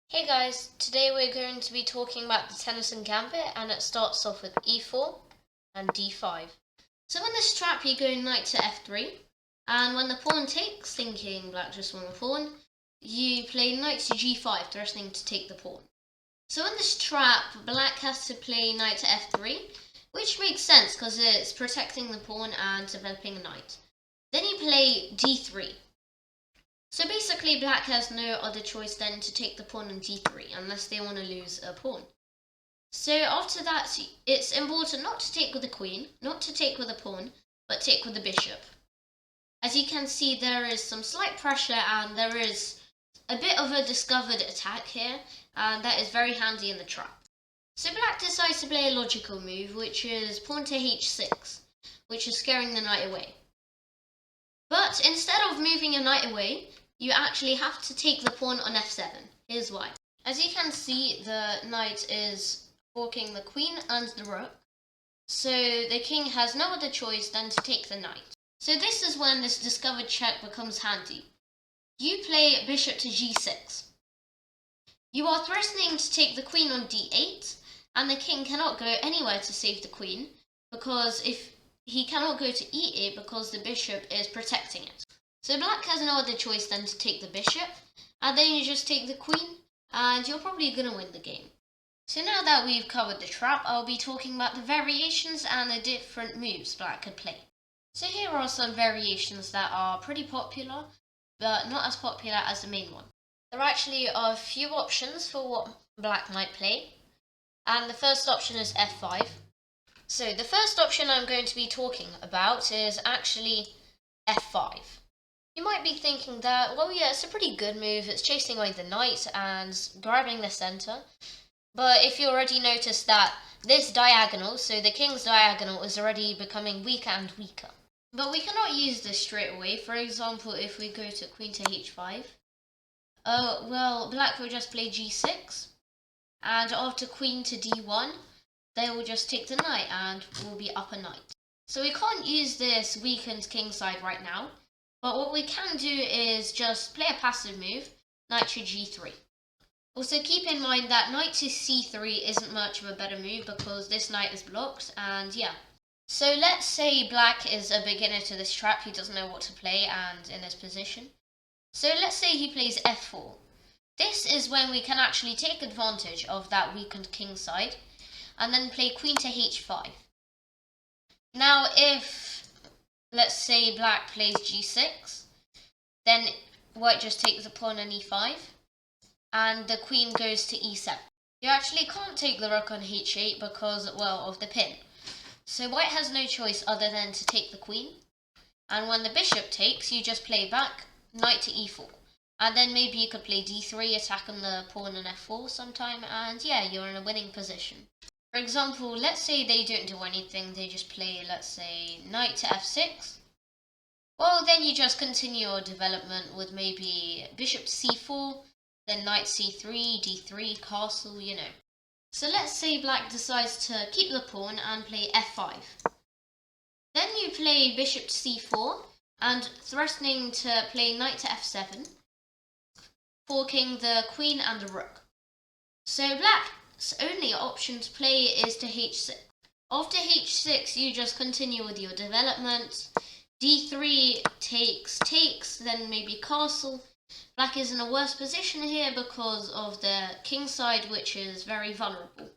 Hey guys, today we're going to be talking about the Tennison Gambit, and it starts off with e4 and d5. So in this trap you go knight to f3, and when the pawn takes, thinking black just won the pawn, you play knight to g5, threatening to take the pawn. So in this trap, black has to play knight to f3, which makes sense because it's protecting the pawn and developing a knight. Then you play d3. So basically black has no other choice than to take the pawn on d3 unless they want to lose a pawn. So after that, it's important not to take with the queen, not to take with the pawn, but take with the bishop. As you can see, there is some slight pressure and there is a bit of a discovered attack here, and that is very handy in the trap. So black decides to play a logical move, which is pawn to h6, which is scaring the knight away. But instead of moving your knight away, you actually have to take the pawn on f7. Here's why. As you can see, the knight is forking the queen and the rook, so the king has no other choice than to take the knight. So this is when this discovered check becomes handy. You play bishop to g6. You are threatening to take the queen on d8, and the king cannot go anywhere to save the queen, because if he cannot go to e8 because the bishop is protecting it. So black has no other choice than to take the bishop, and then you just take the queen, and you're probably going to win the game. So now that we've covered the trap, I'll be talking about the variations and the different moves black could play. So here are some variations that are pretty popular, but not as popular as the main one. There actually are a few options for what black might play, and the first option is f5. So the first option I'm going to be talking about is actually f5. You might be thinking that, well, yeah, it's a pretty good move. It's chasing away the knight and grabbing the center. But if you already noticed that this diagonal, so the king's diagonal, is already becoming weaker and weaker. But we cannot use this straight away. For example, if we go to queen to h5, well, black will just play g6. And after queen to d1, they will just take the knight and will be up a knight. So we can't use this weakened king side right now, but what we can do is just play a passive move, knight to g3. Also keep in mind that knight to c3 isn't much of a better move because this knight is blocked, and yeah. So let's say black is a beginner to this trap, he doesn't know what to play and in this position. So let's say he plays f4. This is when we can actually take advantage of that weakened king side, and then play queen to h5. Now if, let's say black plays g6, then white just takes the pawn on e5, and the queen goes to e7. You actually can't take the rook on h8 because, well, of the pin. So white has no choice other than to take the queen, and when the bishop takes, you just play back knight to e4. And then maybe you could play d3, attacking the pawn on f4 sometime, and yeah, you're in a winning position. For example, let's say they don't do anything, they just play, let's say, knight to f6. Well, then you just continue your development with maybe bishop to c4, then knight c3, d3, castle, you know. So let's say black decides to keep the pawn and play f5. Then you play bishop to c4, and threatening to play knight to f7, forking the queen and the rook. So black's only option to play is to h6. After h6, you just continue with your development. d3 takes, then maybe castle. Black is in a worse position here because of the king side, which is very vulnerable.